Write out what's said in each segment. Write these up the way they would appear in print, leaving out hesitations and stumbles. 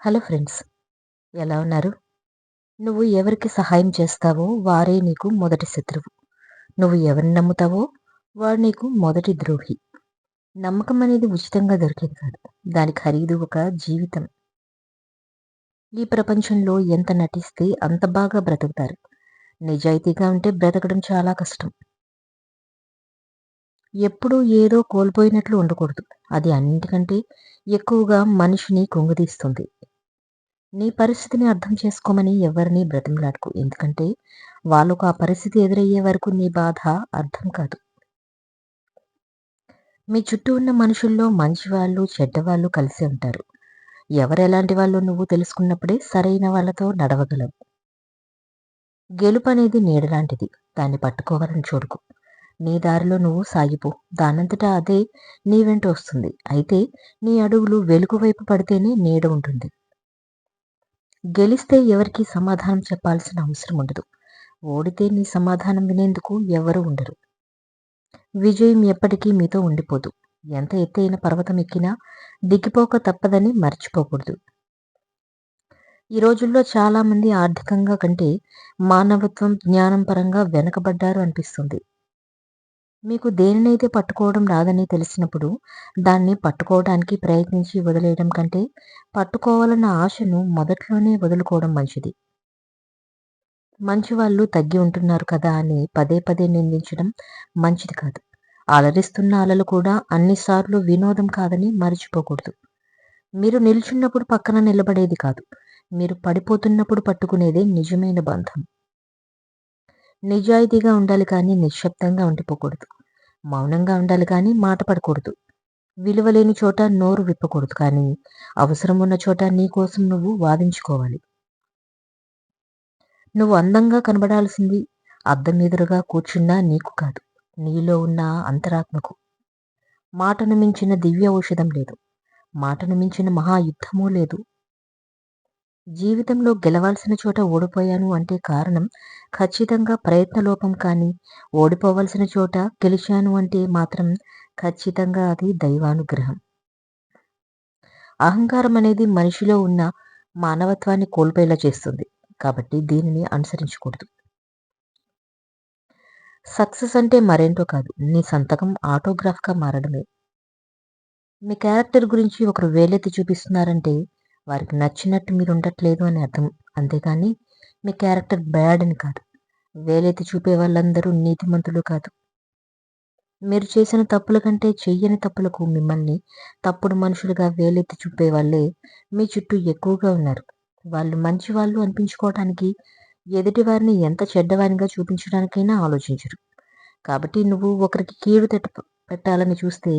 Hello friends, ఎలా ఉన్నారు? నువ్వు ఎవరికి సహాయం చేస్తావో వారే నీకు మొదటి శత్రువు. నువ్వు ఎవరిని నమ్ముతావో వాడు నీకు మొదటి ద్రోహి. నమ్మకం అనేది ఉచితంగా దొరికేది కాదు. దాని ఖరీదు ఒక జీవితం. ఈ ప్రపంచంలో ఎంత నటిస్తే అంత బాగా బ్రతుకుతారు. నిజాయితీగా ఉంటే బ్రతకడం చాలా కష్టం. ఎప్పుడూ ఏదో కోల్పోయినట్లు ఉండకూడదు. అది అన్నింటికంటే ఎక్కువగా మనిషిని కుంగదీస్తుంది. నీ పరిస్థితిని అర్థం చేసుకోమని ఎవరిని బ్రతిమలాడకు. ఎందుకంటే వాళ్ళకు ఆ పరిస్థితి ఎదురయ్యే వరకు నీ బాధ అర్థం కాదు. మీ చుట్టూ ఉన్న మనుషుల్లో మంచివాళ్ళు, చెడ్డవాళ్ళు కలిసే ఉంటారు. ఎవరెలాంటి వాళ్ళో నువ్వు తెలుసుకున్నప్పుడే సరైన వాళ్ళతో నడవగలవు. గెలుపనేది నీడలాంటిది. దాన్ని పట్టుకోవాలని చూడకు. నీ దారిలో నువ్వు సాగిపో. దానంతటా అదే నీ వెంట వస్తుంది. అయితే నీ అడుగులు వెలుగు వైపు పడితేనే నీడ ఉంటుంది. గెలిస్తే ఎవరికీ సమాధానం చెప్పాల్సిన అవసరం ఉండదు. ఓడితే నీ సమాధానం వినేందుకు ఎవరూ ఉండరు. విజయం ఎప్పటికీ మీతో ఉండిపోదు. ఎంత ఎత్తైన పర్వతం ఎక్కినా దిగిపోక తప్పదని మర్చిపోకూడదు. ఈ రోజుల్లో చాలా మంది ఆర్థికంగా కంటే మానవత్వం, జ్ఞానం పరంగా వెనకబడ్డారు అనిపిస్తుంది. మీకు దేనినైతే పట్టుకోవడం రాదని తెలిసినప్పుడు దాన్ని పట్టుకోవడానికి ప్రయత్నించి వదిలేయడం కంటే పట్టుకోవాలన్న ఆశను మొదట్లోనే వదులుకోవడం మంచిది. మంచివాళ్ళు తగ్గి ఉంటున్నారు కదా అని పదే పదే నిందించడం మంచిది కాదు. అలరిస్తున్న అలలు కూడా అన్నిసార్లు వినోదం కాదని మర్చిపోకూడదు. మీరు నిల్చున్నప్పుడు పక్కన నిలబడేది కాదు. మీరు పడిపోతున్నప్పుడు పట్టుకునేదే నిజమైన బంధం. నిజాయితీగా ఉండాలి కానీ నిశ్శబ్దంగా ఉండిపోకూడదు. మౌనంగా ఉండాలి కానీ మాట పడకూడదు. విలువలేని చోట నోరు విప్పకూడదు కానీ అవసరం ఉన్న చోట నీ కోసం నువ్వు వాదించుకోవాలి. నువ్వు అందంగా కనబడాల్సింది అద్దం ఎదురుగా కూర్చున్నా నీకు కాదు, నీలో ఉన్న అంతరాత్మకు. మాటను మించిన దివ్య ఔషధం లేదు. మాటను మించిన మహాయుద్ధమూ లేదు. జీవితంలో గెలవాల్సిన చోట ఓడిపోయాను అంటే కారణం ఖచ్చితంగా ప్రయత్నలోపం కానీ, ఓడిపోవలసిన చోట గెలిచాను అంటే మాత్రం ఖచ్చితంగా అది దైవానుగ్రహం. అహంకారం అనేది మనిషిలో ఉన్న మానవత్వాన్ని కోల్పోయేలా చేస్తుంది. కాబట్టి దీనిని అనుసరించకూడదు. సక్సెస్ అంటే మరేంటో కాదు, నీ సంతకం ఆటోగ్రాఫ్‌గా మారడమే. మీ క్యారెక్టర్ గురించి ఒకరు వేలెత్తి చూపిస్తున్నారంటే వారికి నచ్చినట్టు మీరుండట్లేదు అని అర్థం. అంతేగాని మీ క్యారెక్టర్ బ్యాడ్ అని కాదు. వేలెత్తి చూపే వాళ్ళందరూ నీతిమంతులు కాదు. మీరు చేసిన తప్పుల కంటే చెయ్యని తప్పులకు మిమ్మల్ని తప్పుడు మనుషులుగా వేలెత్తి చూపే వాళ్ళే మీ చుట్టూ ఎక్కువగా ఉన్నారు. వాళ్ళు మంచివాళ్ళు అనిపించుకోవటానికి ఎదుటివారిని ఎంత చెడ్డవానిగా చూపించడానికైనా ఆలోచించరు. కాబట్టి నువ్వు ఒకరికి కీడు పెట్టాలని చూస్తే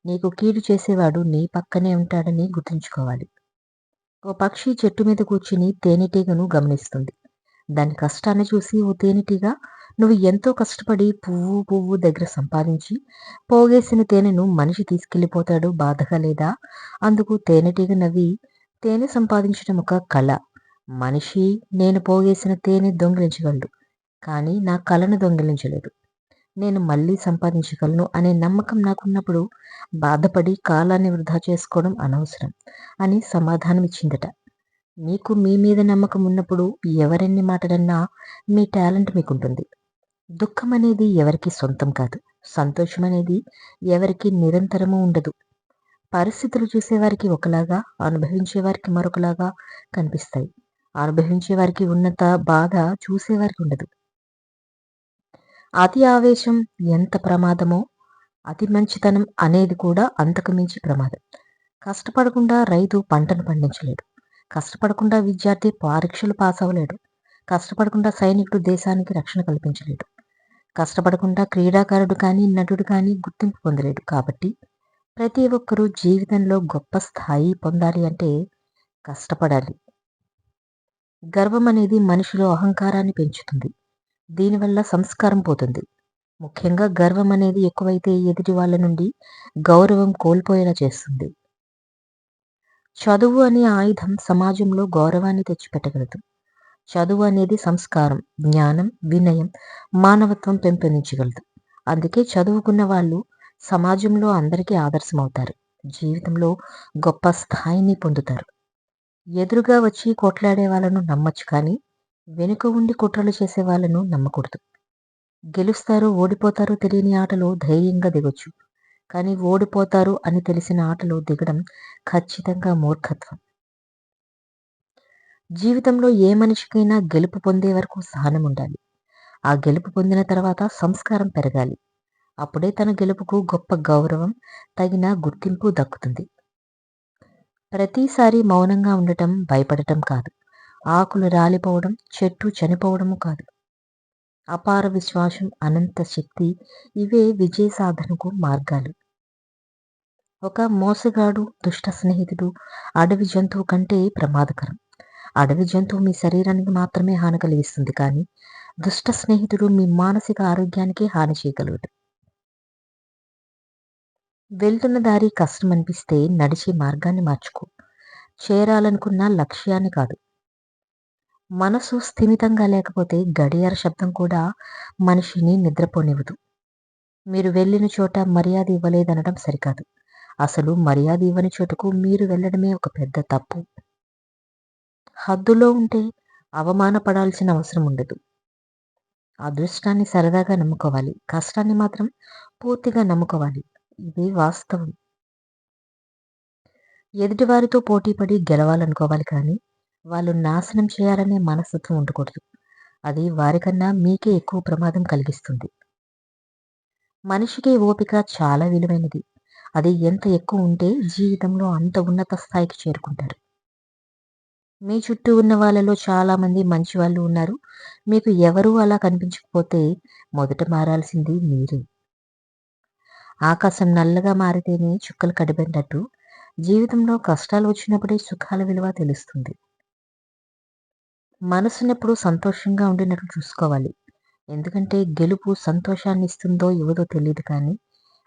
నీకు కీడు చేసేవాడు నీ పక్కనే ఉంటాడని గుర్తుంచుకోవాలి. ఓ పక్షి చెట్టు మీద కూర్చుని తేనెటీగను గమనిస్తుంది. దాని కష్టాన్ని చూసి ఓ తేనెటీగ నువ్వు ఎంతో కష్టపడి పువ్వు పువ్వు దగ్గర సంపాదించి పోగేసిన తేనెను మనిషి తీసుకెళ్ళిపోతాడు, బాధగా లేదా? అందుకు తేనెటీగ నవ్వి, తేనె సంపాదించడం ఒక కళ. మనిషి నేను పోగేసిన తేనె దొంగిలించగలడు, కానీ నా కళను దొంగిలించలేడు. నేను మళ్ళీ సంపాదించగలను అనే నమ్మకం నాకున్నప్పుడు బాధపడి కాలాన్ని వృధా చేసుకోవడం అనవసరం అని సమాధానమిచ్చిందట. మీకు మీ మీద నమ్మకం ఉన్నప్పుడు ఎవరెన్ని మాటలన్నా మీ టాలెంట్ మీకుంటుంది. దుఃఖం అనేది ఎవరికి సొంతం కాదు. సంతోషం అనేది ఎవరికి నిరంతరము ఉండదు. పరిస్థితులు చూసేవారికి ఒకలాగా, అనుభవించేవారికి మరొకలాగా కనిపిస్తాయి. అనుభవించేవారికి ఉన్నంత బాధ చూసేవారికి ఉండదు. అతి ఆవేశం ఎంత ప్రమాదమో అతి మంచితనం అనేది కూడా అంతకు మించి ప్రమాదం. కష్టపడకుండా రైతు పంటను పండించలేడు. కష్టపడకుండా విద్యార్థి పరీక్షలు పాస్ అవ్వలేడు. కష్టపడకుండా సైనికుడు దేశానికి రక్షణ కల్పించలేడు. కష్టపడకుండా క్రీడాకారుడు కానీ, నటుడు కానీ గుర్తింపు పొందలేడు. కాబట్టి ప్రతి ఒక్కరూ జీవితంలో గొప్ప స్థాయి పొందాలి అంటే కష్టపడాలి. గర్వం అనేది మనిషిలో అహంకారాన్ని పెంచుతుంది. దీనివల్ల సంస్కారం పోతుంది. ముఖ్యంగా గర్వం అనేది ఎక్కువైతే ఎదుటి వాళ్ళ నుండి గౌరవం కోల్పోయేలా చేస్తుంది. చదువు అనే ఆయుధం సమాజంలో గౌరవాన్ని తెచ్చిపెట్టగలదు. చదువు అనేది సంస్కారం, జ్ఞానం, వినయం, మానవత్వం పెంపొందించగలదు. అందుకే చదువుకున్న వాళ్ళు సమాజంలో అందరికీ ఆదర్శమవుతారు. జీవితంలో గొప్ప స్థాయిని పొందుతారు. ఎదురుగా వచ్చి కొట్లాడే వాళ్ళను నమ్మొచ్చు కానీ, వెనుక ఉండి కుట్రలు చేసే వాళ్ళను నమ్మకూడదు. గెలుస్తారో, ఓడిపోతారో తెలియని ఆటలో ధైర్యంగా దిగొచ్చు. కానీ ఓడిపోతారు అని తెలిసిన ఆటలో దిగడం ఖచ్చితంగా మూర్ఖత్వం. జీవితంలో ఏ మనిషికైనా గెలుపు పొందే వరకు సహనం ఉండాలి. ఆ గెలుపు పొందిన తర్వాత సంస్కారం పెరగాలి. అప్పుడే తన గెలుపుకు గొప్ప గౌరవం, తగిన గుర్తింపు దక్కుతుంది. ప్రతిసారి మౌనంగా ఉండటం భయపడటం కాదు. ఆకులు రాలిపోవడం, చెట్టు చనిపోవడము కాదు. అపార విశ్వాసం, అనంత శక్తి ఇవే విజయ సాధనకు మార్గాలు. ఒక మోసగాడు, దుష్ట స్నేహితుడు అడవి జంతువు కంటే ప్రమాదకరం. అడవి జంతువు మీ శరీరానికి మాత్రమే హాని కలిగిస్తుంది కానీ, దుష్ట స్నేహితుడు మీ మానసిక ఆరోగ్యానికి హాని చేయగలడు. వెళ్తున్న దారి కష్టం అనిపిస్తే నడిచే మార్గాన్ని మార్చుకో. చేరాలనుకున్న లక్ష్యాన్ని కాదు. మనసు స్థిమితంగా లేకపోతే గడియార శబ్దం కూడా మనిషిని నిద్రపోనివ్వదు. మీరు వెళ్ళిన చోట మర్యాద ఇవ్వలేదనడం సరికాదు. అసలు మర్యాద ఇవ్వని చోటుకు మీరు వెళ్ళడమే ఒక పెద్ద తప్పు. హద్దులో ఉంటే అవమానపడాల్సిన అవసరం ఉండదు. అదృష్టాన్ని సరదాగా నమ్ముకోవాలి. కష్టాన్ని మాత్రం పూర్తిగా నమ్ముకోవాలి. ఇది వాస్తవం. ఎదుటివారితో పోటీపడి గెలవాలనుకోవాలి కానీ, వాళ్ళు నాశనం చేయాలనే మనస్తత్వం ఉండకూడదు. అది వారికన్నా మీకే ఎక్కువ ప్రమాదం కలిగిస్తుంది. మనిషికి ఓపిక చాలా విలువైనది. అది ఎంత ఎక్కువ ఉంటే జీవితంలో అంత ఉన్నత స్థాయికి చేరుకుంటారు. మీ చుట్టూ ఉన్న వాళ్ళలో చాలా మంది మంచి వాళ్ళు ఉన్నారు. మీకు ఎవరూ అలా కనిపించకపోతే మొదట మారాల్సింది మీరే. ఆకాశం నల్లగా మారితేనే చుక్కలు కడిపెట్టినట్టు జీవితంలో కష్టాలు వచ్చినప్పుడే సుఖాల విలువ తెలుస్తుంది. మనసునెప్పుడు సంతోషంగా ఉండినట్లు చూసుకోవాలి. ఎందుకంటే గెలుపు సంతోషాన్ని ఇస్తుందో ఇవ్వదో తెలియదు కానీ,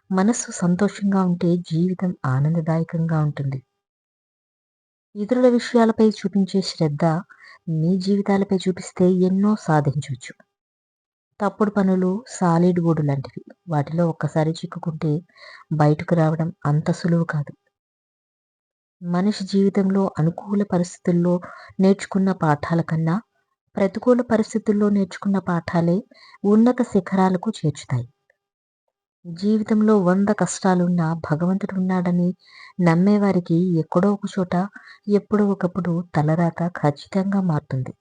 మనస్సు సంతోషంగా ఉంటే జీవితం ఆనందదాయకంగా ఉంటుంది. ఇతరుల విషయాలపై చూపించే శ్రద్ధ మీ జీవితాలపై చూపిస్తే ఎన్నో సాధించొచ్చు. తప్పుడు పనులు సాలిడ్ గూడు లాంటివి. వాటిలో ఒక్కసారి చిక్కుకుంటే బయటకు రావడం అంత సులువు కాదు. మనిషి జీవితంలో అనుకూల పరిస్థితుల్లో నేర్చుకున్న పాఠాల కన్నా, ప్రతికూల పరిస్థితుల్లో నేర్చుకున్న పాఠాలే ఉన్నత శిఖరాలకు చేర్చుతాయి. జీవితంలో 100 కష్టాలున్నా భగవంతుడు ఉన్నాడని నమ్మేవారికి ఎక్కడో ఒక చోట ఎప్పుడో ఒకప్పుడు తలరాత ఖచ్చితంగా మారుతుంది.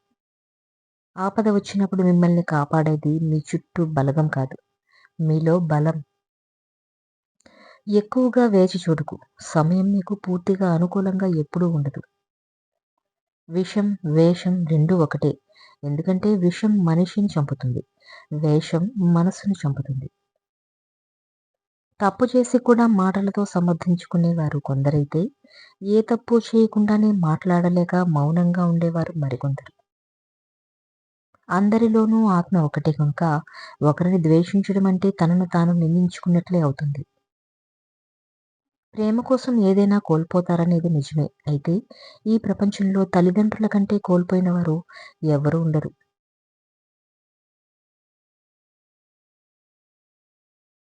ఆపద వచ్చినప్పుడు మిమ్మల్ని కాపాడేది మీ చుట్టూ బలగం కాదు, మీలో బలం. ఎక్కువగా వేచి చూడకు. సమయం మీకు పూర్తిగా అనుకూలంగా ఎప్పుడూ ఉండదు. విషం, వేషం రెండూ ఒకటే. ఎందుకంటే విషం మనిషిని చంపుతుంది. వేషం మనసుని చంపుతుంది. తప్పు చేసి కూడా మాటలతో సమర్థించుకునేవారు కొందరైతే, ఏ తప్పు చేయకుండానే మాట్లాడలేక మౌనంగా ఉండేవారు మరికొందరు. అందరిలోనూ ఆత్మ ఒకటే కనుక ఒకరిని ద్వేషించడం అంటే తనను తాను నిందించుకున్నట్లే అవుతుంది. ప్రేమ కోసం ఏదైనా కోల్పోతారనేది నిజమే. అయితే ఈ ప్రపంచంలో తల్లిదండ్రుల కంటే కోల్పోయిన వారు ఎవరూ ఉండరు.